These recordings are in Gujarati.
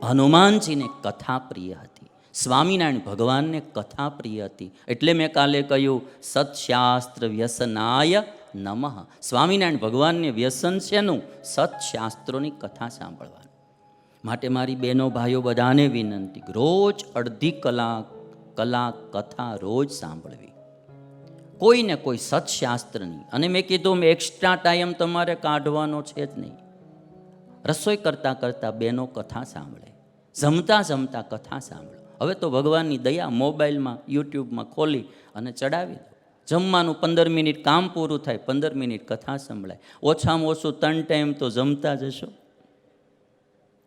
હનુમાનજીને કથા પ્રિય હતી, સ્વામિનારાયણ ભગવાનને કથા પ્રિય હતી. એટલે મેં કાલે કહ્યું સત્શાસ્ત્ર વ્યસનાય નમઃ. સ્વામિનારાયણ ભગવાનને વ્યસન શેનું? સત્શાસ્ત્રોની કથા સાંભળવાનું. માટે મારી બહેનો ભાઈઓ બધાને વિનંતી, રોજ અડધી કલાક કથા રોજ સાંભળવી, કોઈને કોઈ સત્શાસ્ત્રની. અને મેં કીધું એક્સ્ટ્રા ટાઈમ તમારે કાઢવાનો છે જ નહીં. રસોઈ કરતાં કરતાં બહેનો કથા સાંભળે, જમતા જમતા કથા સાંભળો. હવે તો ભગવાનની દયા, મોબાઈલમાં યુટ્યુબમાં ખોલી અને ચડાવી દો. જમવાનું 15 મિનિટ કામ પૂરું થાય, 15 મિનિટ કથા સંભળાય. ઓછામાં ઓછું 3 ટાઈમ તો જમતા જશો,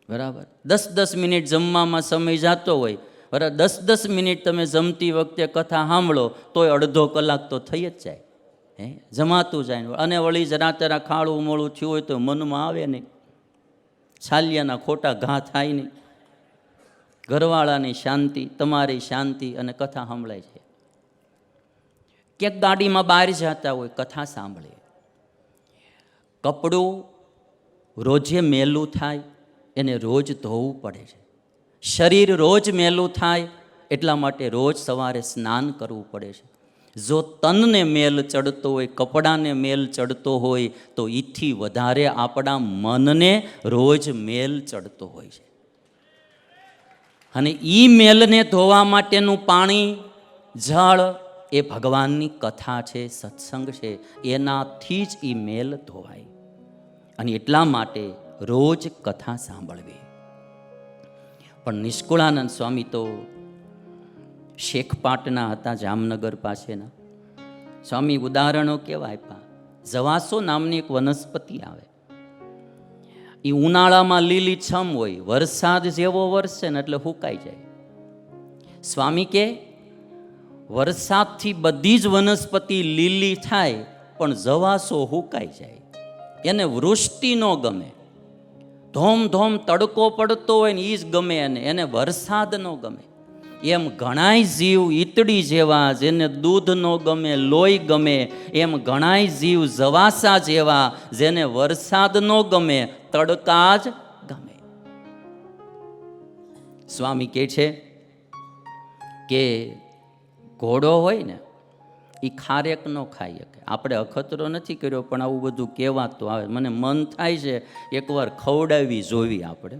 બરાબર. 10-10 મિનિટ જમવામાં સમય જતો હોય, બરાબર. 10-10 મિનિટ તમે જમતી વખતે કથા સાંભળો તોય અડધો કલાક તો થઈ જ જાય. જમાતું જાય. અને વળી જરા તરા ખાડું મોડું થયું હોય તો મનમાં આવે નહીં, છાલિયાના ખોટા ઘા થાય નહીં. ઘરવાળાની શાંતિ, તમારી શાંતિ, અને કથા સાંભળાય છે. ક્યાંક ગાડીમાં બહાર જતા હોય, કથા સાંભળે. કપડું રોજે મેલું થાય એને રોજ ધોવું પડે છે. શરીર રોજ મેલું થાય એટલા માટે રોજ સવારે સ્નાન કરવું પડે છે. જો તનને મેલ ચડતો હોય, કપડાને મેલ ચડતો હોય, તો ઈથી વધારે આપણા મનને રોજ મેલ ચડતો હોય છે. અને એ મેલને ધોવા માટેનું પાણી, જળ એ ભગવાનની કથા છે, સત્સંગ છે. એનાથી જ એ મેલ ધોવાય. અને એટલા માટે રોજ કથા સાંભળવી. પણ નિષ્કુળાનંદ સ્વામી તો શેખપાટના હતા, જામનગર પાસેના. સ્વામી ઉદાહરણો કેવા આપ્યા. જવાસો નામની એક વનસ્પતિ આવે, એ ઉનાળામાં લીલીછમ હોય, વરસાદ જેવો વરસે ને એટલે હુકાઈ જાય. સ્વામી કે વરસાદથી બધી જ વનસ્પતિ લીલી થાય, પણ જવાસો હુકાઈ જાય. એને વૃષ્ટિ ન ગમે, ધોમ ધોમ તડકો પડતો હોય ને એ જ ગમે. એને વરસાદ ન ગમે. એમ ઘણાય જીવ ઈતડી જેવા, જેને દૂધ ન ગમે, લોહી ગમે. એમ ઘણાય જીવ જવાસા જેવા, જેને વરસાદ ન ગમે, તડકા જ ગમે. સ્વામી કહે છે કે ઘોડો હોય ને એ ખારેક ન ખાઈ શકે. આપણે અખતરો નથી કર્યો, પણ આવું બધું કહેવાતું આવે. મને મન થાય છે એકવાર ખવડાવી જોવી આપણે.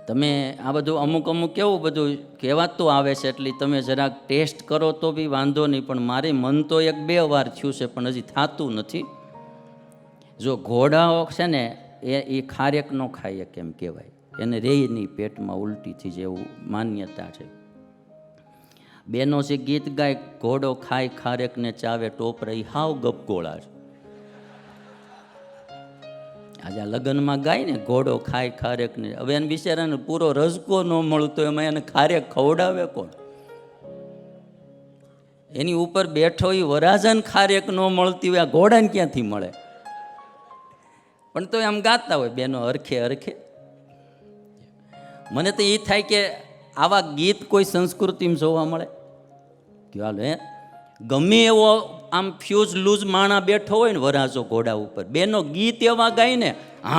તમે આ બધું અમુક કેવું બધું કહેવાતું આવે છે, એટલે તમે જરાક ટેસ્ટ કરો તો બી વાંધો નહીં. પણ મારે મન તો 1-2 વાર થયું છે, પણ હજી થતું નથી. જો ઘોડાઓ છે ને એ ખારેક ન ખાઈ શકે એમ કહેવાય. એને રેયની પેટમાં ઉલટી થઈ જાય એવું માન્યતા છે. બેનો છે ગીત ગાય, ઘોડો ખાય ખારેક ને ચાવે ટોપરા, એ હાવ ગપગોળા છે. આજે આ લગ્નમાં ગાય ને ઘોડો ખાય ખારેક ને, હવે એને બિચારાને પૂરો રસકો ન મળતો, એમાં એને ખારેક ખવડાવે કોણ? એની ઉપર બેઠો એ વરાજાને ખારેક ન મળતી હોય, આ ઘોડાને ક્યાંથી મળે? પણ તો આમ ગાતા હોય બેનો હરખે હરખે. મને તો એ થાય કે આવા ગીત કોઈ સંસ્કૃતિમાં જોવા મળે કે હાલ ગમે એવો આમ ફ્યુઝ લૂઝ માણા બેઠો હોય ને વરાજો ઘોડા ઉપર, બેનો ગીત એવા ગાય ને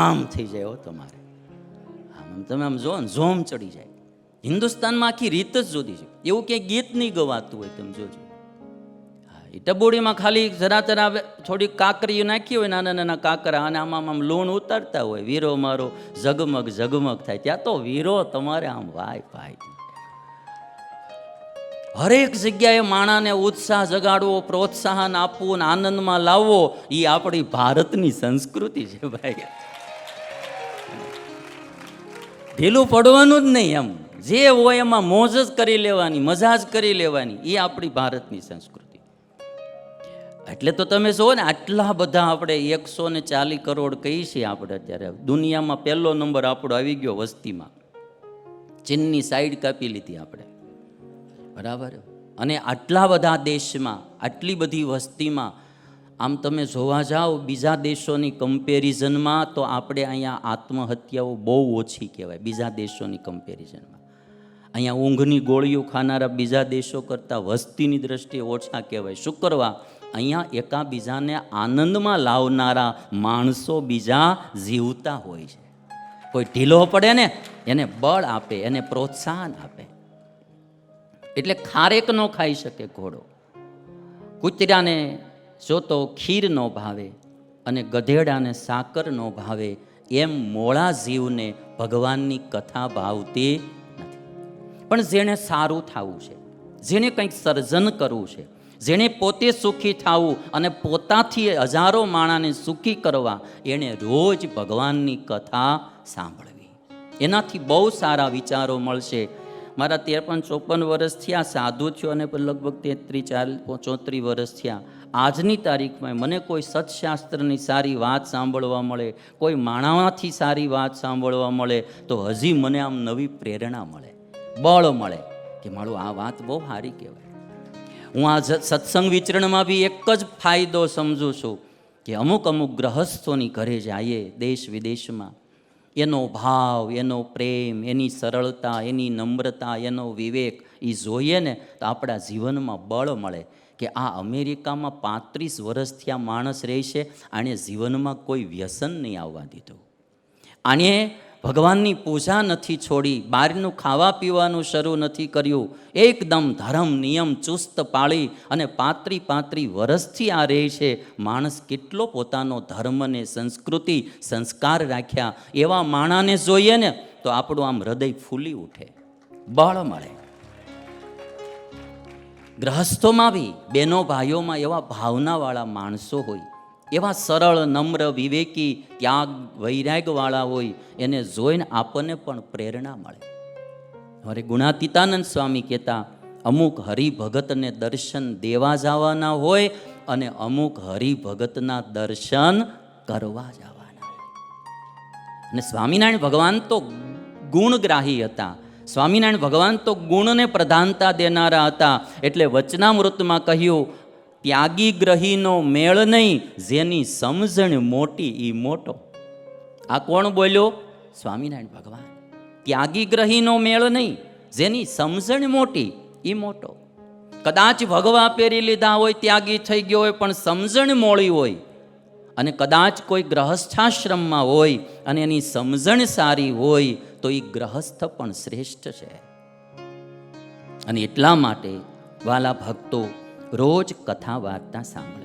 આમ થઈ જાય હો તમારે. આમ તમે આમ જો ને ઝોમ ચડી જાય. હિન્દુસ્તાનમાં આખી રીત જ જુદી છે. એવું ક્યાંય ગીત નહીં ગવાતું હોય, તમે જોજો. એ ટબોડીમાં ખાલી જરા તરા થોડી કાકરી નાખી હોય, નાના નાના કાકરા, અને આમાં આમ લૂણ ઉતારતા હોય, વીરો મારો ઝગમગ ઝગમગ થાય. ત્યાં તો વીરો તમારે આમ વાય ભાઈ. હરેક જગ્યાએ માણાને ઉત્સાહ જગાડવો, પ્રોત્સાહન આપવું, આનંદમાં લાવવો, એ આપણી ભારતની સંસ્કૃતિ છે ભાઈ. ઢીલું પડવાનું જ નહીં. એમ જે હોય એમાં મોજ જ કરી લેવાની, મજા જ કરી લેવાની, એ આપણી ભારતની સંસ્કૃતિ. એટલે તો તમે જુઓ ને, આટલા બધા આપણે 140 કરોડ કહીએ છીએ આપણે અત્યારે. દુનિયામાં 1લો નંબર આપણો આવી ગયો વસ્તીમાં. ચીનની સાઈડ કાપી લીધી આપણે, બરાબર. અને આટલા બધા દેશમાં, આટલી બધી વસ્તીમાં આમ તમે જોવા જાઓ બીજા દેશોની કમ્પેરિઝનમાં, તો આપણે અહીંયા આત્મહત્યાઓ બહુ ઓછી કહેવાય બીજા દેશોની કમ્પેરિઝનમાં. અહીંયા ઊંઘની ગોળીઓ ખાનારા બીજા દેશો કરતાં વસ્તીની દ્રષ્ટિએ ઓછા કહેવાય. શું કરવા? અહીંયા એકાબીજાને આનંદમાં લાવનારા માણસો બીજા જીવતા હોય છે. કોઈ ઢીલો પડે ને એને બળ આપે, એને પ્રોત્સાહન આપે. એટલે ખારેક ન ખાઈ શકે ઘોડો, કૂતરાને જો તો ખીર ન ભાવે અને ગધેડાને સાકર ન ભાવે, એમ મોળા જીવને ભગવાનની કથા ભાવતી નથી. પણ જેણે સારું થવું છે, જેણે કંઈક સર્જન કરવું છે, જેણે પોતે સુખી થવું અને પોતાથી હજારો માણાને સુખી કરવા, એણે રોજ ભગવાનની કથા સાંભળવી. એનાથી બહુ સારા વિચારો મળશે. મારા 53-54 વર્ષ થયા, સાધુ થયો અને લગભગ 33-34 વર્ષ થયા. આજની તારીખમાં મને કોઈ સત્શાસ્ત્રની સારી વાત સાંભળવા મળે, કોઈ માણાથી સારી વાત સાંભળવા મળે તો હજી મને આમ નવી પ્રેરણા મળે, બળ મળે કે મારું આ વાત બહુ સારી કહેવાય. હું આ સત્સંગ વિચરણમાં બી એક જ ફાયદો સમજું છું કે અમુક ગ્રહસ્થોની ઘરે જઈએ દેશ વિદેશમાં, એનો ભાવ, એનો પ્રેમ, એની સરળતા, એની નમ્રતા, એનો વિવેક એ જોઈએ ને તો આપણા જીવનમાં બળ મળે કે આ અમેરિકામાં 35 વર્ષથી આ માણસ રહે છે, આણે જીવનમાં કોઈ વ્યસન નહીં આવવા દીધું, આણે ભગવાનની પૂજા નથી છોડી, બહારનું ખાવા પીવાનું શરૂ નથી કર્યું, એકદમ ધર્મ નિયમ ચુસ્ત પાળી અને 35 વર્ષથી આ રહે છે. માણસ કેટલો પોતાનો ધર્મને, સંસ્કૃતિ, સંસ્કાર રાખ્યા, એવા માણાને જોઈએ ને તો આપણું આમ હૃદય ફૂલી ઉઠે, બળ મળે. ગ્રહસ્થોમાં બી બહેનો ભાઈઓમાં એવા ભાવનાવાળા માણસો હોય, એવા સરળ, નમ્ર, વિવેકી, ત્યાગ, વૈરાગ્યવાળા હોય, એને જોઈને આપણને પણ પ્રેરણા મળે. હવે ગુણાતીતાનંદ સ્વામી કહેતા, અમુક હરિભગતને દર્શન દેવા જવાના હોય અને અમુક હરિભગતના દર્શન કરવા જવાના હોય. અને સ્વામિનારાયણ ભગવાન તો ગુણગ્રાહી હતા. સ્વામિનારાયણ ભગવાન તો ગુણને પ્રધાનતા દેનારા હતા. એટલે વચનામૃતમાં કહ્યું, ત્યાગી ગ્રહીનો મેળ નહીં, જેની સમજણ મોટી ઈ મોટો. આ કોણ બોલ્યો? સ્વામિનારાયણ ભગવાન. ત્યાગી ગ્રહીનો મેળ નહીં, જેની સમજણ મોટી ઈ મોટો. કદાચ ભગવા પહેરી લીધા હોય, ત્યાગી થઈ ગયો હોય, પણ સમજણ મોળી હોય, અને કદાચ કોઈ ગ્રહસ્થાશ્રમમાં હોય અને એની સમજણ સારી હોય તો એ ગ્રહસ્થ પણ શ્રેષ્ઠ છે. અને એટલા માટે વાલા ભક્તો રોજ કથા વાર્તા સાંભળે.